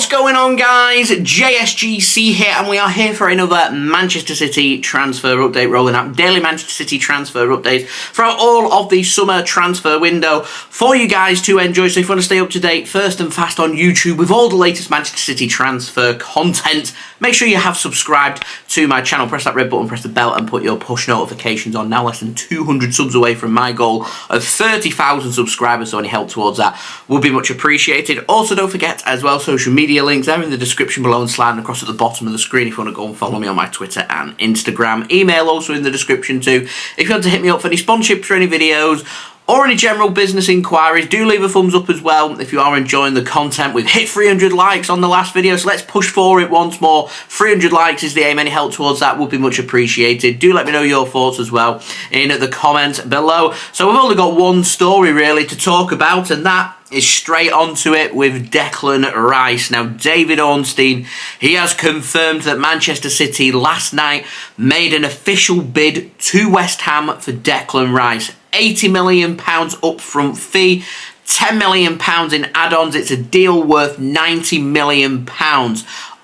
What's going on, guys? JSGC here, and we are here for another Manchester City transfer update, rolling out daily Manchester City transfer updates throughout all of the summer transfer window for you guys to enjoy. So if you want to stay up to date first and fast on YouTube with all the latest Manchester City transfer content, make sure you have subscribed to my channel. Press that red button, press the bell, and put your push notifications on. Now less than 200 subs away from my goal of 30,000 subscribers, so any help towards that would be much appreciated. Also, don't forget as well, social media links are in the description below and sliding across at the bottom of the screen if you want to go and follow me on my Twitter and Instagram. Email also in the description too. If you want to hit me up for any sponsorships for any videos or any general business inquiries, do leave a thumbs up as well if you are enjoying the content. We've hit 300 likes on the last video, so let's push for it once more. 300 likes is the aim. Any help towards that would be much appreciated. Do let me know your thoughts as well in the comments below. So we've only got one story really to talk about, and that is straight onto it with Declan Rice. Now, David Ornstein, he has confirmed that Manchester City last night made an official bid to West Ham for Declan Rice. £80 million upfront fee, £10 million in add-ons. It's a deal worth £90 million.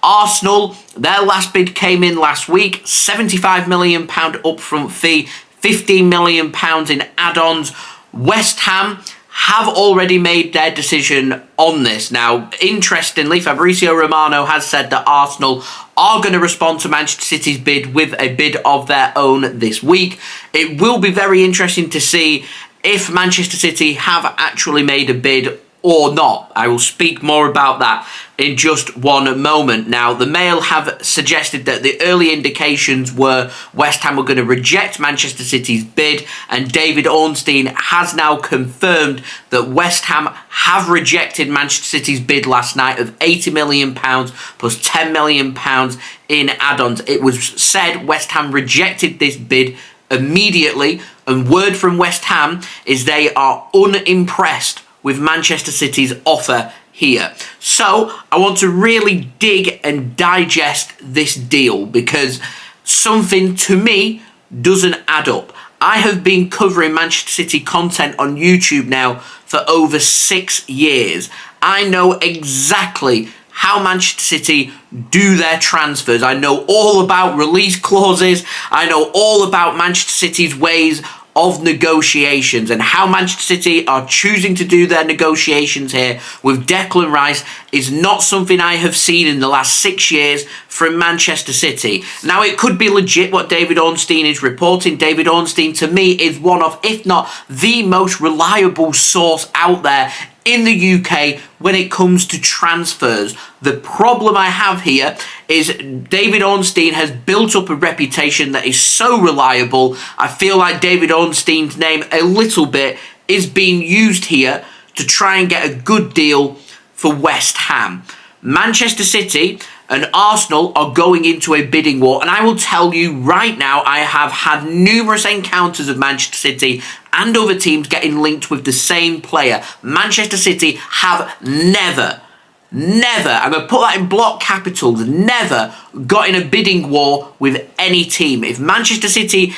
Arsenal, their last bid came in last week, £75 million upfront fee, £15 million in add-ons. West Ham have already made their decision on this. Now, interestingly, Fabrzio Romano has said that Arsenal are going to respond to Manchester City's bid with a bid of their own this week. It will be very interesting to see if Manchester City have actually made a bid or not. I will speak more about that in just one moment. Now, the Mail have suggested that the early indications were West Ham were going to reject Manchester City's bid, and David Ornstein has now confirmed that West Ham have rejected Manchester City's bid last night of £80 million plus £10 million in add-ons. It was said West Ham rejected this bid immediately, and word from West Ham is they are unimpressed with Manchester City's offer here. So I want to really dig and digest this deal because something to me doesn't add up. I have been covering Manchester City content on YouTube now for over 6 years. I know exactly how Manchester City do their transfers. I know all about release clauses. I know all about Manchester City's ways of negotiations and how Manchester City are choosing to do their negotiations here with Declan Rice is not something I have seen in the last 6 years from Manchester City. Now, it could be legit what David Ornstein is reporting. David Ornstein, to me, is one of, if not the most reliable source out there in the UK when it comes to transfers. The problem I have here is David Ornstein has built up a reputation that is so reliable. I feel like David Ornstein's name a little bit is being used here to try and get a good deal for West Ham. Manchester City and Arsenal are going into a bidding war, and I will tell you right now, I have had numerous encounters of Manchester City and other teams getting linked with the same player. Manchester City have never, I'm going to put that in block capitals, never got in a bidding war with any team. If Manchester City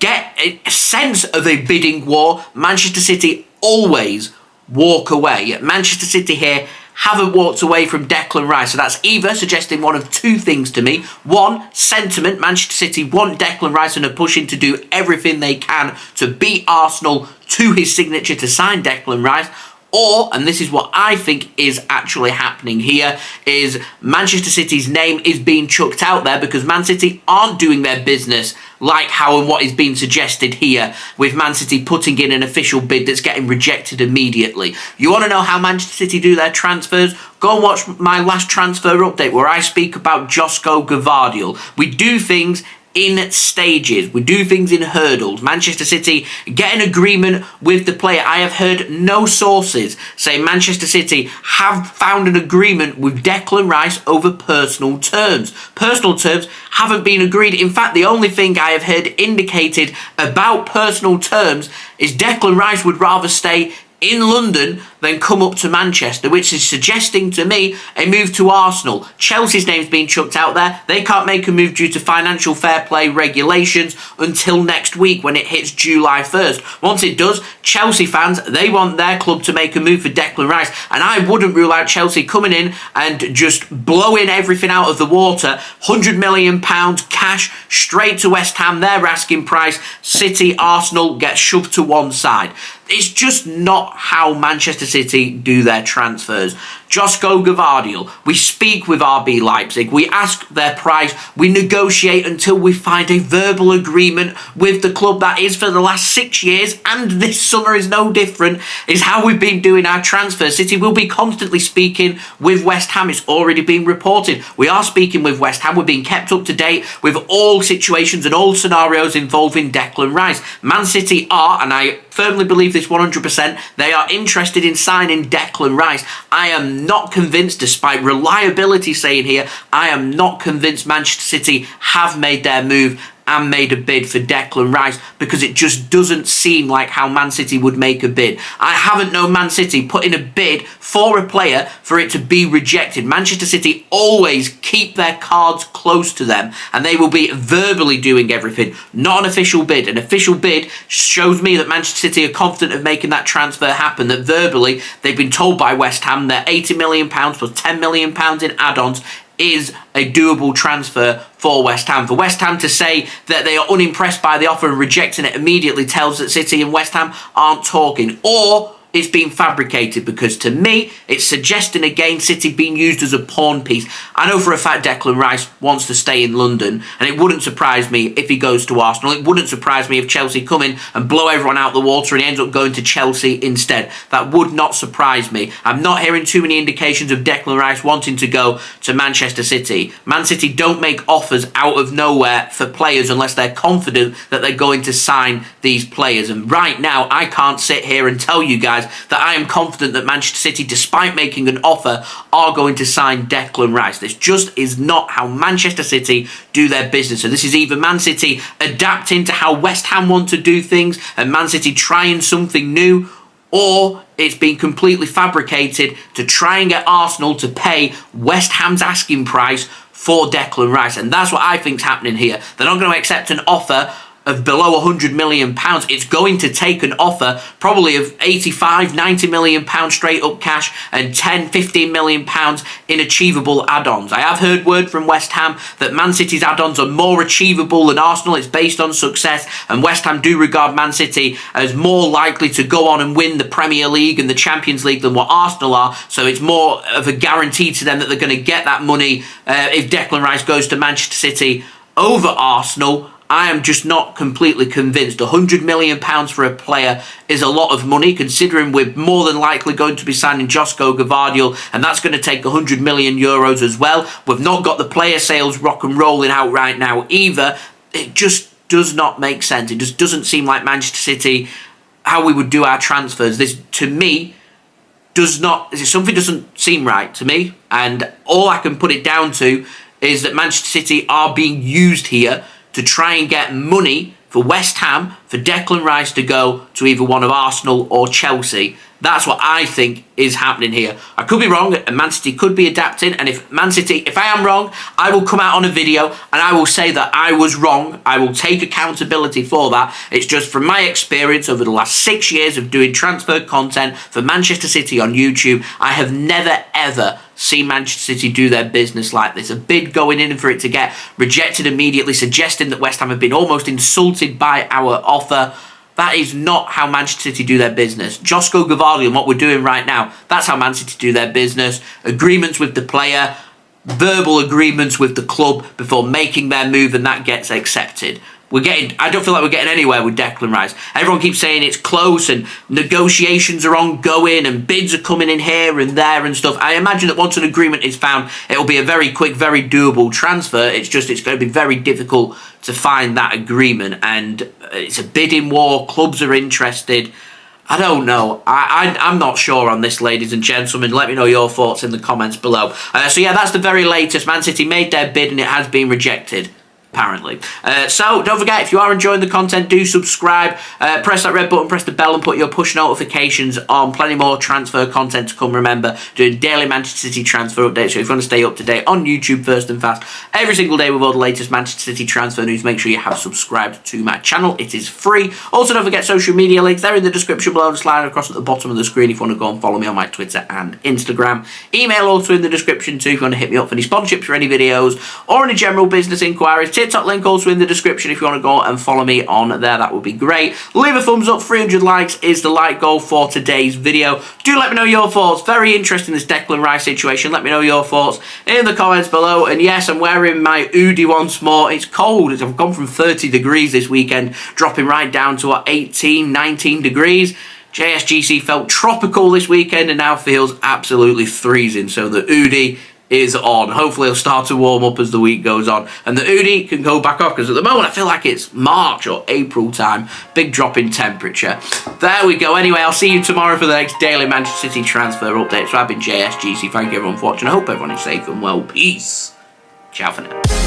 get a sense of a bidding war, Manchester City always walk away. Manchester City here haven't walked away from Declan Rice. So that's either suggesting one of two things to me. One, sentiment. Manchester City want Declan Rice and are pushing to do everything they can to beat Arsenal to his signature to sign Declan Rice. Or, and this is what I think is actually happening here, is Manchester City's name is being chucked out there because Man City aren't doing their business like how and what is being suggested here with Man City putting in an official bid that's getting rejected immediately. You want to know how Manchester City do their transfers? Go and watch my last transfer update where I speak about Josko Gvardiol. We do things in stages. We do things in hurdles. Manchester City get an agreement with the player. I have heard no sources say Manchester City have found an agreement with Declan Rice over personal terms. Personal terms haven't been agreed. In fact, the only thing I have heard indicated about personal terms is Declan Rice would rather stay in London then come up to Manchester, which is suggesting to me a move to Arsenal. Chelsea's name's being chucked out there. They can't make a move due to financial fair play regulations until next week when it hits July 1st. Once it does, Chelsea fans, they want their club to make a move for Declan Rice, and I wouldn't rule out Chelsea coming in and just blowing everything out of the water. £100 million cash straight to West Ham, their asking price. City, Arsenal get shoved to one side. It's just not how Manchester City do their transfers. Josko Gvardiol, we speak with RB Leipzig, we ask their price, we negotiate until we find a verbal agreement with the club. That is for the last 6 years, and this summer is no different, is how we've been doing our transfers. City will be constantly speaking with West Ham. It's already been reported. We are speaking with West Ham. We're being kept up to date with all situations and all scenarios involving Declan Rice. Man City are, and I firmly believe this 100%, they are interested in signing Declan Rice. I am not convinced, despite reliability saying here, I am not convinced Manchester City have made their move and made a bid for Declan Rice, because it just doesn't seem like how Man City would make a bid. I haven't known Man City put in a bid for a player for it to be rejected. Manchester City always keep their cards close to them, and they will be verbally doing everything. Not an official bid. An official bid shows me that Manchester City are confident of making that transfer happen, that verbally they've been told by West Ham that £80 million plus £10 million in add-ons is a doable transfer for West Ham. For West Ham to say that they are unimpressed by the offer and rejecting it immediately tells that City and West Ham aren't talking, or it's being fabricated, because to me it's suggesting again City being used as a pawn piece. I know for a fact Declan Rice wants to stay in London, and it wouldn't surprise me if he goes to Arsenal. It wouldn't surprise me if Chelsea come in and blow everyone out the water and he ends up going to Chelsea instead. That would not surprise me. I'm not hearing too many indications of Declan Rice wanting to go to Manchester City. Man City don't make offers out of nowhere for players unless they're confident that they're going to sign these players. And right now I can't sit here and tell you guys that I am confident that Manchester City, despite making an offer, are going to sign Declan Rice. This just is not how Manchester City do their business. So this is either Man City adapting to how West Ham want to do things and Man City trying something new, or it's been completely fabricated to try and get Arsenal to pay West Ham's asking price for Declan Rice. And that's what I think's happening here. They're not going to accept an offer of below £100 million. It's going to take an offer probably of £85, £90 million straight up cash and £10, £15 million in achievable add-ons. I have heard word from West Ham that Man City's add-ons are more achievable than Arsenal. It's based on success, and West Ham do regard Man City as more likely to go on and win the Premier League and the Champions League than what Arsenal are, so it's more of a guarantee to them that they're going to get that money if Declan Rice goes to Manchester City over Arsenal. I am just not completely convinced. £100 million for a player is a lot of money, considering we're more than likely going to be signing Josko Gvardiol, and that's going to take €100 million as well. We've not got the player sales rock and rolling out right now either. It just does not make sense. It just doesn't seem like Manchester City, how we would do our transfers. This, to me, something doesn't seem right to me, and all I can put it down to is that Manchester City are being used here to try and get money for West Ham, for Declan Rice to go to either one of Arsenal or Chelsea. That's what I think is happening here. I could be wrong, and Man City could be adapting, and if I am wrong, I will come out on a video and I will say that I was wrong. I will take accountability for that. It's just from my experience over the last 6 years of doing transfer content for Manchester City on YouTube, I have never ever seen Manchester City do their business like this. A bid going in for it to get rejected immediately, suggesting that West Ham have been almost insulted by our offer. That is not how Manchester City do their business. Josko Gvardiol and what we're doing right now, that's how Man City do their business. Agreements with the player, verbal agreements with the club before making their move, and that gets accepted. I don't feel like we're getting anywhere with Declan Rice. Everyone keeps saying it's close and negotiations are ongoing and bids are coming in here and there and stuff. I imagine that once an agreement is found, it'll be a very quick, very doable transfer. It's going to be very difficult to find that agreement, and it's a bidding war. Clubs are interested. I don't know. I'm not sure on this, ladies and gentlemen. Let me know your thoughts in the comments below. So yeah, that's the very latest. Man City made their bid and it has been rejected. apparently. So don't forget, if you are enjoying the content, do subscribe, press that red button, press the bell and put your push notifications on. Plenty more transfer content to come. Remember, doing daily Manchester City transfer updates, so if you want to stay up to date on YouTube first and fast every single day with all the latest Manchester City transfer news, make sure you have subscribed to my channel. It is free. Also, don't forget social media links, they're in the description below, just slide across at the bottom of the screen if you want to go and follow me on my Twitter and Instagram. Email also in the description too if you want to hit me up for any sponsorships for any videos or any general business inquiries. TikTok link also in the description if you want to go and follow me on there. That would be great. Leave a thumbs up. 300 likes is the like goal for today's video. Do let me know your thoughts. Very interesting, this Declan Rice situation. Let me know your thoughts in the comments below. And yes, I'm wearing my hoodie once more. It's cold. I've gone from 30 degrees this weekend, dropping right down to 18, 19 degrees. JSGC felt tropical this weekend and now feels absolutely freezing. So the hoodie is on. Hopefully it'll start to warm up as the week goes on and the hoodie can go back off, because at the moment I feel like it's March or April time. Big drop in temperature. There we go. Anyway, I'll see you tomorrow for the next daily Manchester City transfer update. So I've been JSGC. Thank you everyone for watching. I hope everyone is safe and well. Peace. Ciao for now.